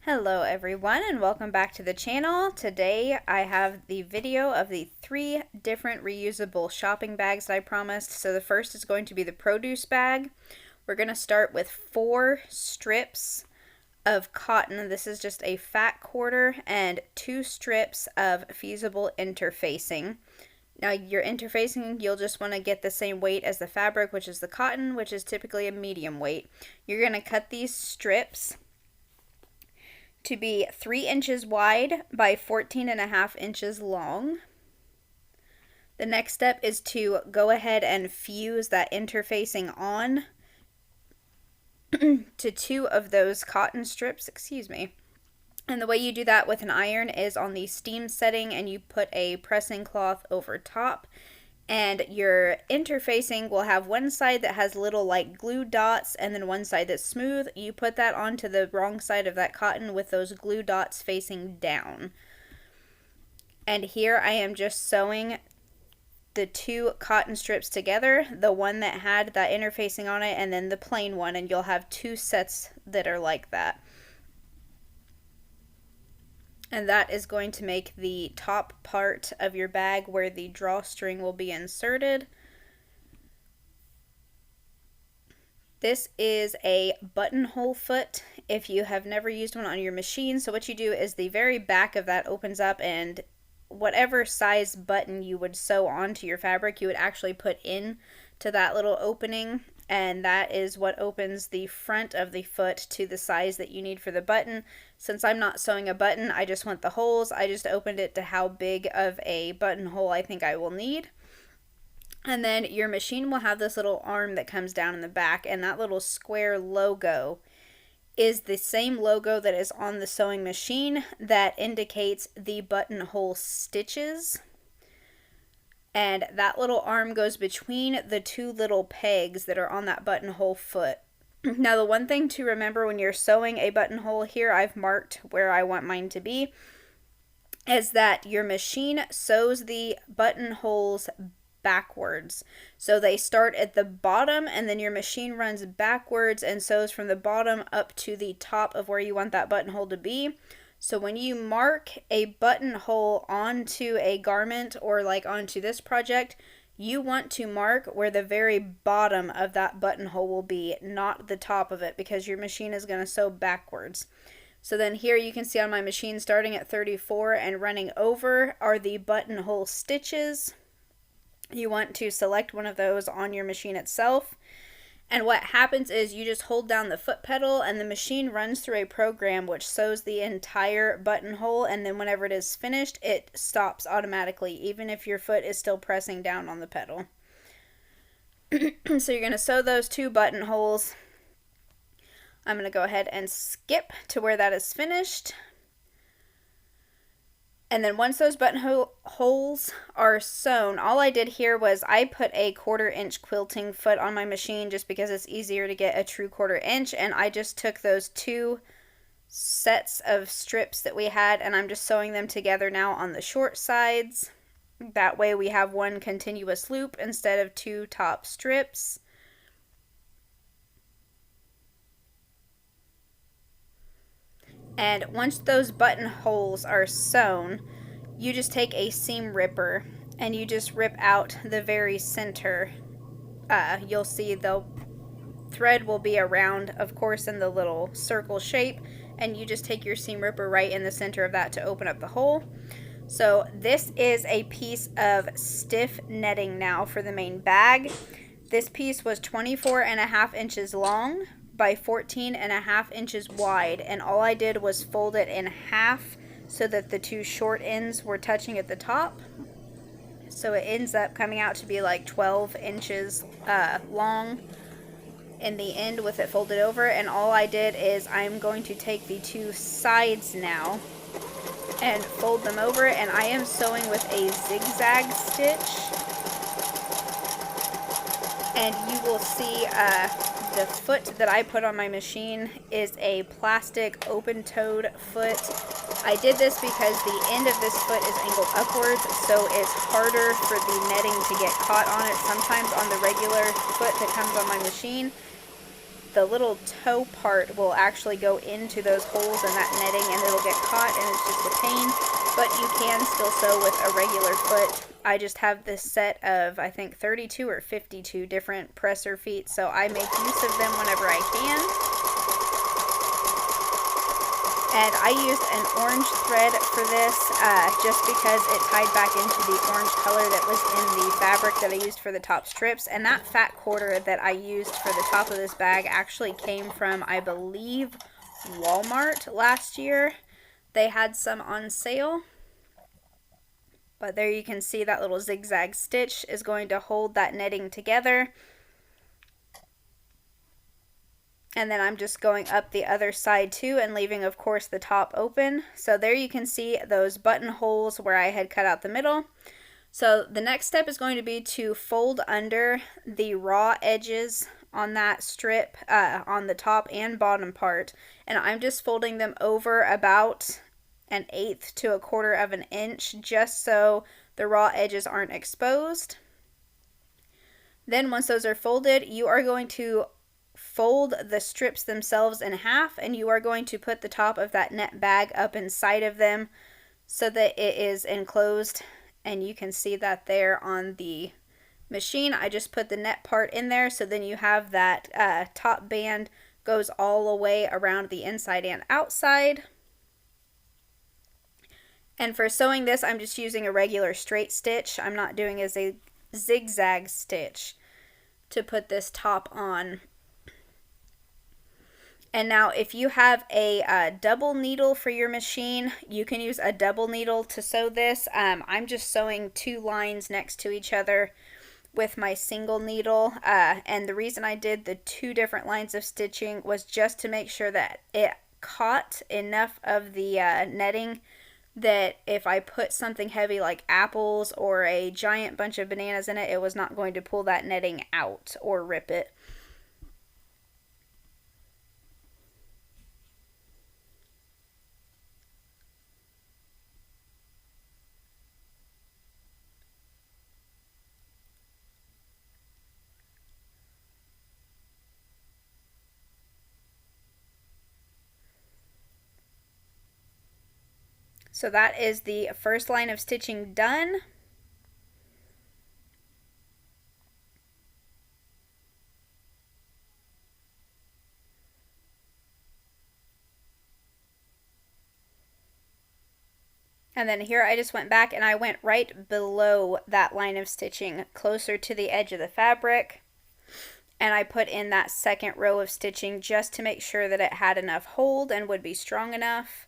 Hello everyone and welcome back to the channel. Today I have the video of the 3 different reusable shopping bags that I promised. So the first is going to be the produce bag. We're going to start with 4 strips of cotton. This is just a fat quarter and 2 strips of fusible interfacing. Now your interfacing, you'll just want to get the same weight as the fabric, which is the cotton, which is typically a medium weight. You're going to cut these strips to be 3 inches wide by 14.5 inches long. The next step is to go ahead and fuse that interfacing on to 2 of those cotton strips, And the way you do that with an iron is on the steam setting, and you put a pressing cloth over top. And your interfacing will have one side that has little like glue dots and then one side that's smooth. You put that onto the wrong side of that cotton with those glue dots facing down. And here I am just sewing the 2 cotton strips together, the one that had that interfacing on it and then the plain one, and you'll have 2 sets that are like that. And that is going to make the top part of your bag where the drawstring will be inserted. This is a buttonhole foot if you have never used one on your machine. So what you do is the very back of that opens up, and whatever size button you would sew onto your fabric, you would actually put in to that little opening. And that is what opens the front of the foot to the size that you need for the button. Since I'm not sewing a button, I just want the holes. I just opened it to how big of a buttonhole I think I will need. And then your machine will have this little arm that comes down in the back, and that little square logo is the same logo that is on the sewing machine that indicates the buttonhole stitches. And that little arm goes between the 2 little pegs that are on that buttonhole foot. Now the one thing to remember when you're sewing a buttonhole, here I've marked where I want mine to be, is that your machine sews the buttonholes backwards. So they start at the bottom and then your machine runs backwards and sews from the bottom up to the top of where you want that buttonhole to be. So when you mark a buttonhole onto a garment or like onto this project, you want to mark where the very bottom of that buttonhole will be, not the top of it, because your machine is going to sew backwards. So then here you can see on my machine starting at 34 and running over are the buttonhole stitches. You want to select one of those on your machine itself. And what happens is you just hold down the foot pedal and the machine runs through a program which sews the entire buttonhole, and then whenever it is finished, it stops automatically, even if your foot is still pressing down on the pedal. So you're going to sew those 2 buttonholes. I'm going to go ahead and skip to where that is finished. And then once those buttonholes are sewn, all I did here was I put a 1/4 inch quilting foot on my machine just because it's easier to get a true 1/4 inch. And I just took those 2 sets of strips that we had and I'm just sewing them together now on the short sides. That way we have one continuous loop instead of 2 top strips. And once those buttonholes are sewn, you just take a seam ripper and you just rip out the very center. You'll see the thread will be around, of course, in the little circle shape, and you just take your seam ripper right in the center of that to open up the hole. So this is a piece of stiff netting now for the main bag. This piece was 24.5 inches long by 14.5 inches wide, and all I did was fold it in half so that the 2 short ends were touching at the top. So it ends up coming out to be like 12 inches long in the end with it folded over. And all I did is I'm going to take the 2 sides now and fold them over, and I am sewing with a zigzag stitch. And you will see the foot that I put on my machine is a plastic open-toed foot. I did this because the end of this foot is angled upwards, so it's harder for the netting to get caught on it sometimes on the regular foot that comes on my machine. the little toe part will actually go into those holes in that netting and it'll get caught and it's just a pain, but you can still sew with a regular foot. I just have this set of, I think, 32 or 52 different presser feet, so I make use of them whenever I can. And I used an orange thread for this just because it tied back into the orange color that was in the fabric that I used for the top strips. And that fat quarter that I used for the top of this bag actually came from, I believe, Walmart last year. They had some on sale. But there you can see that little zigzag stitch is going to hold that netting together. And then I'm just going up the other side too and leaving, of course, the top open. So there you can see those buttonholes where I had cut out the middle. So the next step is going to be to fold under the raw edges on that strip on the top and bottom part. And I'm just folding them over about 1/8 to 1/4 of an inch just so the raw edges aren't exposed. Then once those are folded, you are going to fold the strips themselves in half and you are going to put the top of that net bag up inside of them so that it is enclosed, and you can see that there on the machine. I just put the net part in there, so then you have that top band goes all the way around the inside and outside. And for sewing this, I'm just using a regular straight stitch. I'm not doing a zigzag stitch to put this top on. And now if you have a double needle for your machine, you can use a double needle to sew this. I'm just sewing 2 lines next to each other with my single needle. And the reason I did the 2 different lines of stitching was just to make sure that it caught enough of the netting that if I put something heavy like apples or a giant bunch of bananas in it, it was not going to pull that netting out or rip it. So that is the first line of stitching done. And then here I just went back and I went right below that line of stitching, closer to the edge of the fabric. And I put in that second row of stitching just to make sure that it had enough hold and would be strong enough.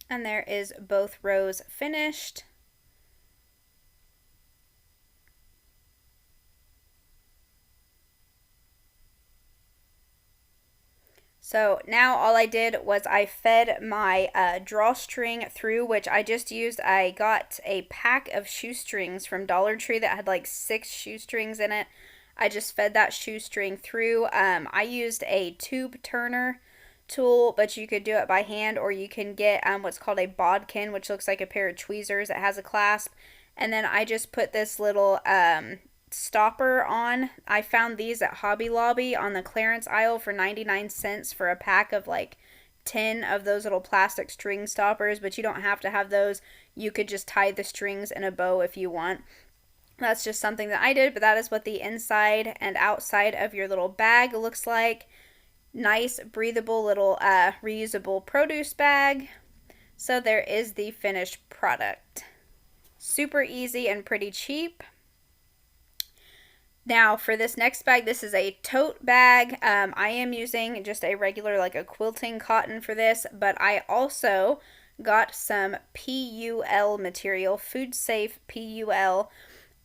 And there is both rows finished. So now all I did was I fed my drawstring through, which I just used. I got a pack of shoestrings from Dollar Tree that had like 6 shoestrings in it. I just fed that shoestring through. I used a tube turner tool, but you could do it by hand, or you can get what's called a bodkin, which looks like a pair of tweezers that has a clasp. And then I just put this little stopper on. I found these at Hobby Lobby on the clearance aisle for 99 cents for a pack of like 10 of those little plastic string stoppers, but you don't have to have those. You could just tie the strings in a bow if you want. That's just something that I did, but that is what the inside and outside of your little bag looks like. Nice, breathable little reusable produce bag. So there is the finished product. Super easy and pretty cheap. Now for this next bag, this is a tote bag. I am using just a regular, like a quilting cotton for this, but I also got some PUL material, food safe PUL,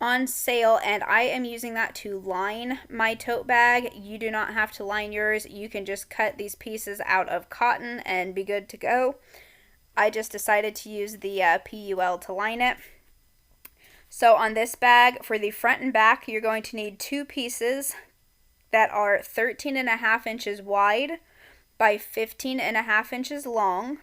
on sale, and I am using that to line my tote bag. You do not have to line yours. You can just cut these pieces out of cotton and be good to go. I just decided to use the PUL to line it. So on this bag, for the front and back, you're going to need two pieces that are 13.5 inches wide by 15.5 inches long.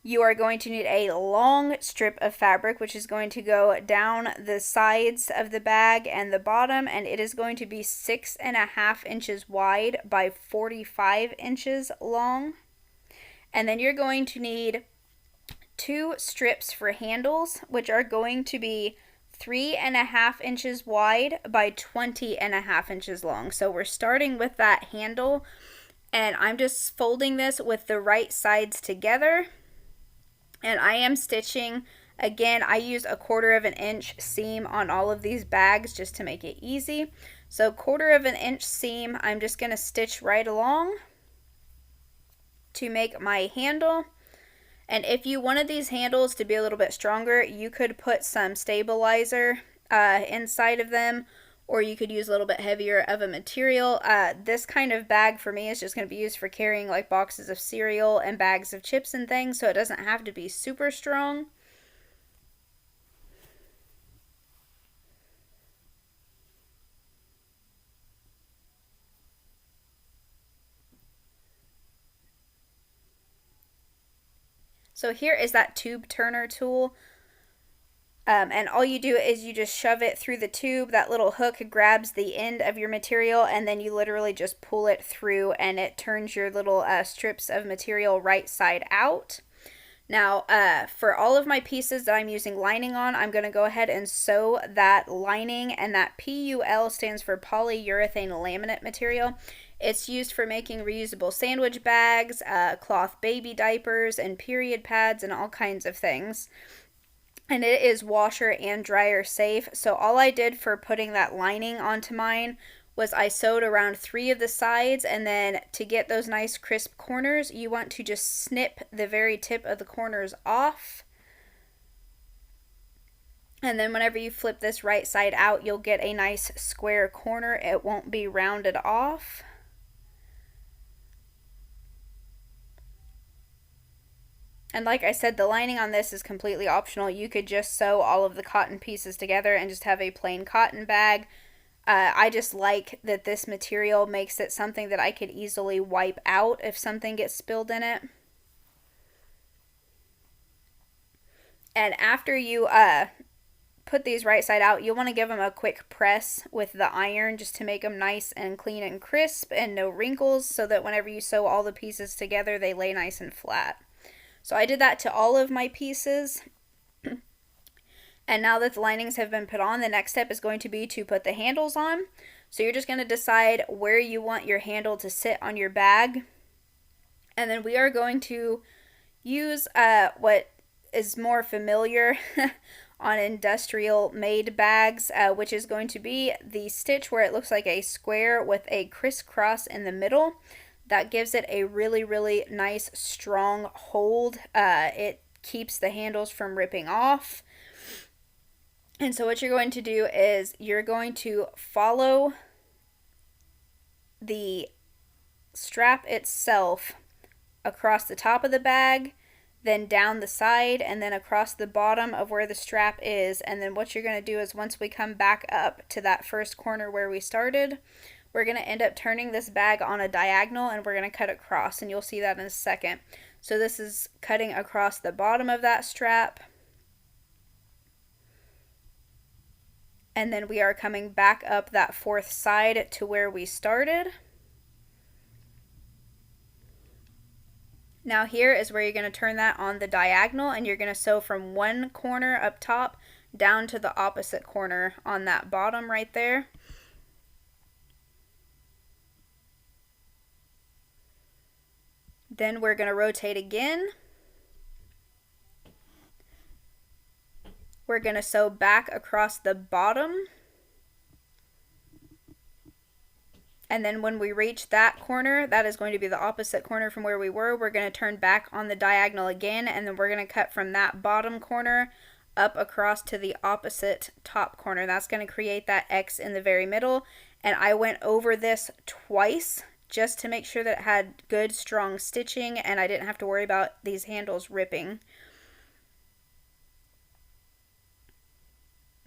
You are going to need a long strip of fabric, which is going to go down the sides of the bag and the bottom, and it is going to be 6.5 inches wide by 45 inches long. And then you're going to need two strips for handles, which are going to be 3.5 inches wide by 20.5 inches long. So we're starting with that handle, and I'm just folding this with the right sides together, and I am stitching. Again, I use a 1/4 inch seam on all of these bags just to make it easy. So 1/4 inch seam, I'm just going to stitch right along to make my handle. And if you wanted these handles to be a little bit stronger, you could put some stabilizer inside of them, or you could use a little bit heavier of a material. This kind of bag for me is just going to be used for carrying like boxes of cereal and bags of chips and things, so it doesn't have to be super strong. So here is that tube turner tool. And all you do is you just shove it through the tube. That little hook grabs the end of your material, and then you literally just pull it through, and it turns your little strips of material right side out. Now, for all of my pieces that I'm using lining on, I'm going to go ahead and sew that lining, and that PUL stands for polyurethane laminate material. It's used for making reusable sandwich bags, cloth baby diapers, and period pads, and all kinds of things. And it is washer and dryer safe. So all I did for putting that lining onto mine was I sewed around 3 of the sides, and then to get those nice crisp corners, you want to just snip the very tip of the corners off. And then whenever you flip this right side out, you'll get a nice square corner. It won't be rounded off. And like I said, the lining on this is completely optional. You could just sew all of the cotton pieces together and just have a plain cotton bag. I just like that this material makes it something that I could easily wipe out if something gets spilled in it. And after you put these right side out, you'll want to give them a quick press with the iron just to make them nice and clean and crisp and no wrinkles, so that whenever you sew all the pieces together, they lay nice and flat. So I did that to all of my pieces. And now that the linings have been put on, the next step is going to be to put the handles on. So you're just going to decide where you want your handle to sit on your bag. And then we are going to use what is more familiar on industrial made bags, which is going to be the stitch where it looks like a square with a crisscross in the middle. That gives it a really, really nice, strong hold. It keeps the handles from ripping off. And so what you're going to do is you're going to follow the strap itself across the top of the bag, then down the side, and then across the bottom of where the strap is. And then what you're going to do is once we come back up to that first corner where we started, we're going to end up turning this bag on a diagonal, and we're going to cut across, and you'll see that in a second. So this is cutting across the bottom of that strap. And then we are coming back up that fourth side to where we started. Now here is where you're going to turn that on the diagonal, and you're going to sew from one corner up top down to the opposite corner on that bottom right there. Then we're going to rotate again. We're going to sew back across the bottom. And then when we reach that corner, that is going to be the opposite corner from where we were. We're going to turn back on the diagonal again, and then we're going to cut from that bottom corner up across to the opposite top corner. That's going to create that X in the very middle. And I went over this twice just to make sure that it had good strong stitching and I didn't have to worry about these handles ripping.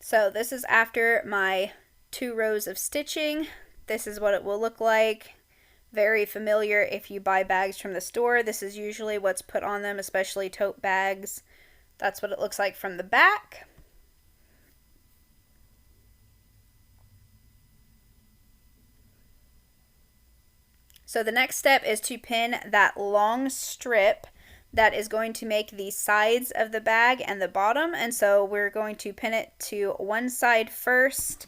So this is after my 2 rows of stitching. This is what it will look like. Very familiar if you buy bags from the store. This is usually what's put on them, especially tote bags. That's what it looks like from the back. So the next step is to pin that long strip that is going to make the sides of the bag and the bottom. And so we're going to pin it to one side first.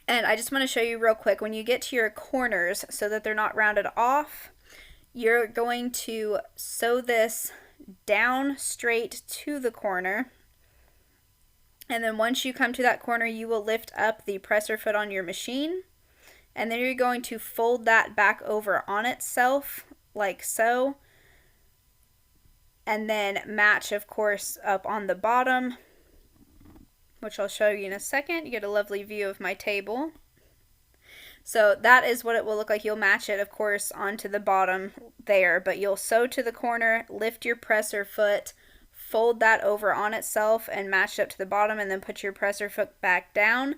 And I just want to show you real quick, when you get to your corners so that they're not rounded off, you're going to sew this down straight to the corner. And then once you come to that corner, you will lift up the presser foot on your machine. And then you're going to fold that back over on itself, like so. And then match, of course, up on the bottom, which I'll show you in a second. You get a lovely view of my table. So that is what it will look like. You'll match it, of course, onto the bottom there, but you'll sew to the corner, lift your presser foot, fold that over on itself and match it up to the bottom, and then put your presser foot back down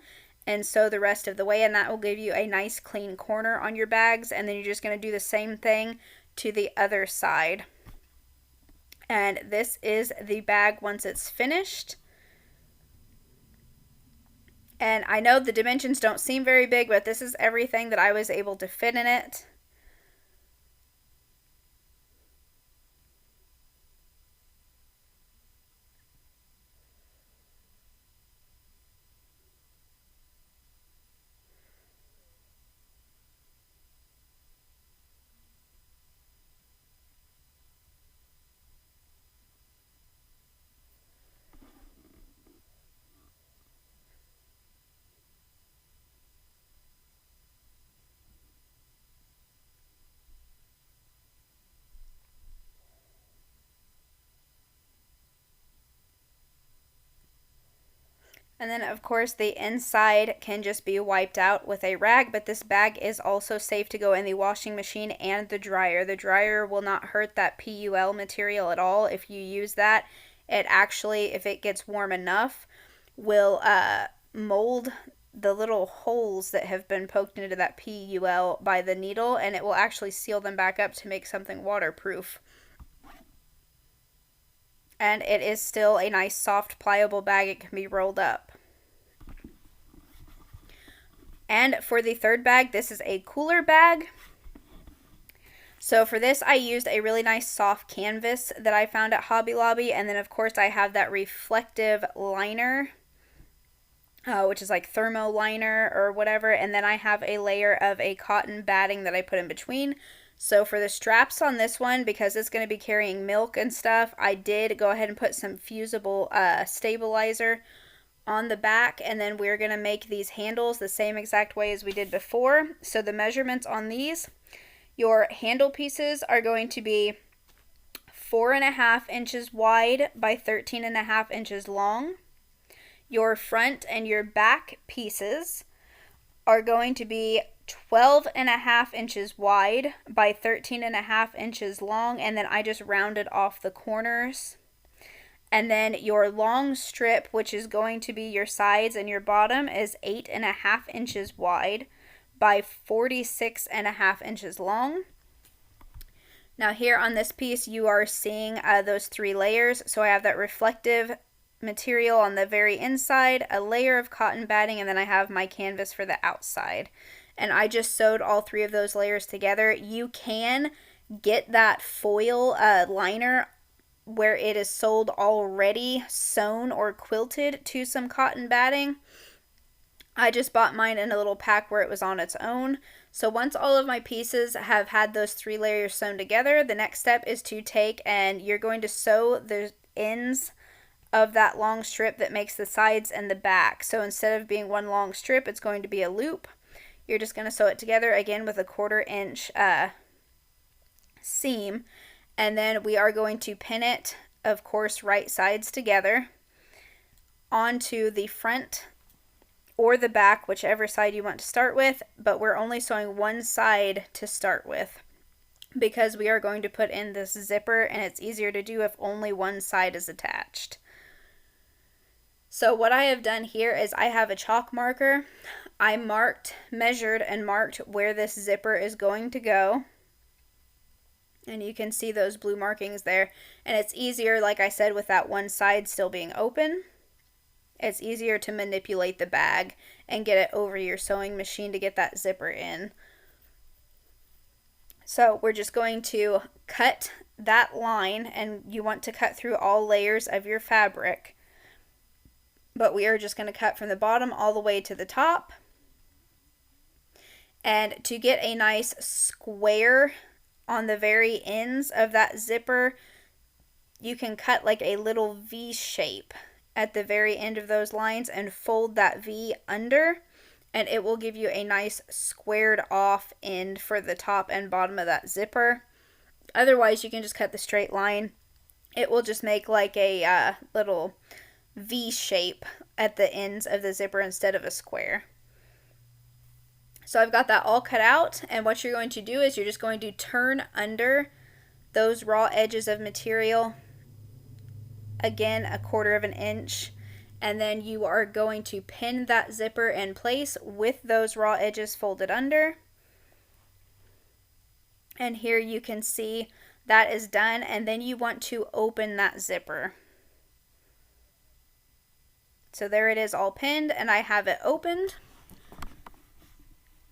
and sew the rest of the way, and that will give you a nice clean corner on your bags. And then you're just going to do the same thing to the other side. And this is the bag once it's finished. And I know the dimensions don't seem very big, but this is everything that I was able to fit in it. And then, of course, the inside can just be wiped out with a rag, but this bag is also safe to go in the washing machine and the dryer. The dryer will not hurt that PUL material at all if you use that. It actually, if it gets warm enough, will mold the little holes that have been poked into that PUL by the needle, and it will actually seal them back up to make something waterproof. And it is still a nice, soft, pliable bag. It can be rolled up. And for the third bag, this is a cooler bag. So for this, I used a really nice soft canvas that I found at Hobby Lobby. And then, of course, I have that reflective liner, which is like thermo liner or whatever. And then I have a layer of a cotton batting that I put in between. So for the straps on this one, because it's going to be carrying milk and stuff, I did go ahead and put some fusible stabilizer on the back, and then we're going to make these handles the same exact way as we did before. So the measurements on these, your handle pieces are going to be 4.5 inches wide by 13.5 inches long. Your front and your back pieces are going to be 12.5 inches wide by 13.5 inches long, and then I just rounded off the corners. And then your long strip, which is going to be your sides and your bottom, is 8.5 inches wide by 46.5 inches long. Now here on this piece, you are seeing those 3 layers. So I have that reflective material on the very inside, a layer of cotton batting, and then I have my canvas for the outside. And I just sewed all 3 of those layers together. You can get that foil liner where it is sold already sewn or quilted to some cotton batting. I just bought mine in a little pack where it was on its own. So once all of my pieces have had those 3 layers sewn together, the next step is to take and you're going to sew the ends of that long strip that makes the sides and the back. So instead of being one long strip, it's going to be a loop. You're just going to sew it together again with a 1/4 inch seam, and then we are going to pin it, of course, right sides together onto the front or the back, whichever side you want to start with, but we're only sewing one side to start with because we are going to put in this zipper, and it's easier to do if only one side is attached. So what I have done here is I have a chalk marker. I measured and marked where this zipper is going to go. And you can see those blue markings there. And it's easier, like I said, with that one side still being open. It's easier to manipulate the bag and get it over your sewing machine to get that zipper in. So we're just going to cut that line, and you want to cut through all layers of your fabric. But we are just going to cut from the bottom all the way to the top. And to get a nice square on the very ends of that zipper, you can cut like a little V shape at the very end of those lines and fold that V under, and it will give you a nice squared off end for the top and bottom of that zipper. Otherwise, you can just cut the straight line. It will just make like a little V shape at the ends of the zipper instead of a square. So I've got that all cut out, and what you're going to do is you're just going to turn under those raw edges of material, again, a 1/4 inch, and then you are going to pin that zipper in place with those raw edges folded under. And here you can see that is done, and then you want to open that zipper. So there it is all pinned, and I have it opened.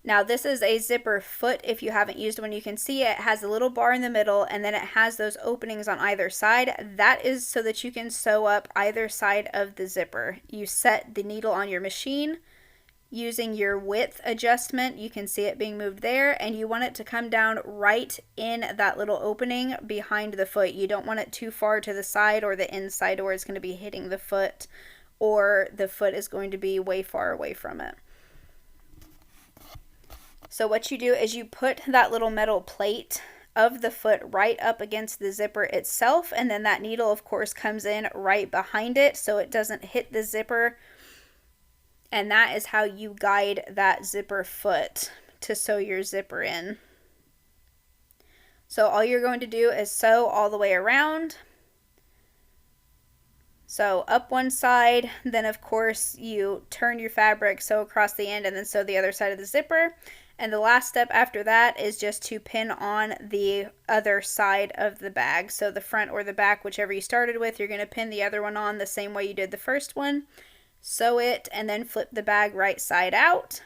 Now this is a zipper foot. If you haven't used one, you can see it has a little bar in the middle, and then it has those openings on either side. That is so that you can sew up either side of the zipper. You set the needle on your machine using your width adjustment. You can see it being moved there, and you want it to come down right in that little opening behind the foot. You don't want it too far to the side or the inside where it's going to be hitting the foot, or the foot is going to be way far away from it. So what you do is you put that little metal plate of the foot right up against the zipper itself, and then that needle, of course, comes in right behind it so it doesn't hit the zipper. And that is how you guide that zipper foot to sew your zipper in. So all you're going to do is sew all the way around. So up one side, then of course you turn your fabric, sew across the end, and then sew the other side of the zipper. And the last step after that is just to pin on the other side of the bag. So the front or the back, whichever you started with, you're going to pin the other one on the same way you did the first one. Sew it, and then flip the bag right side out,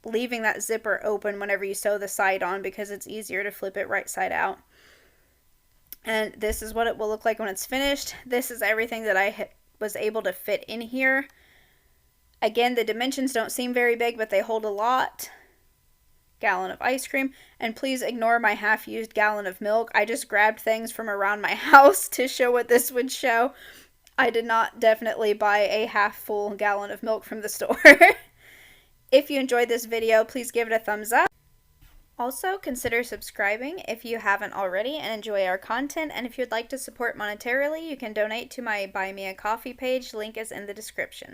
leaving that zipper open whenever you sew the side on because it's easier to flip it right side out. And this is what it will look like when it's finished. This is everything that I was able to fit in here. Again, the dimensions don't seem very big, but they hold a lot. Gallon of ice cream, and please ignore my half-used gallon of milk. I just grabbed things from around my house to show what this would show. I did not definitely buy a half-full gallon of milk from the store. If you enjoyed this video, please give it a thumbs up. Also, consider subscribing if you haven't already and enjoy our content. And if you'd like to support monetarily, you can donate to my Buy Me a Coffee page. Link is in the description.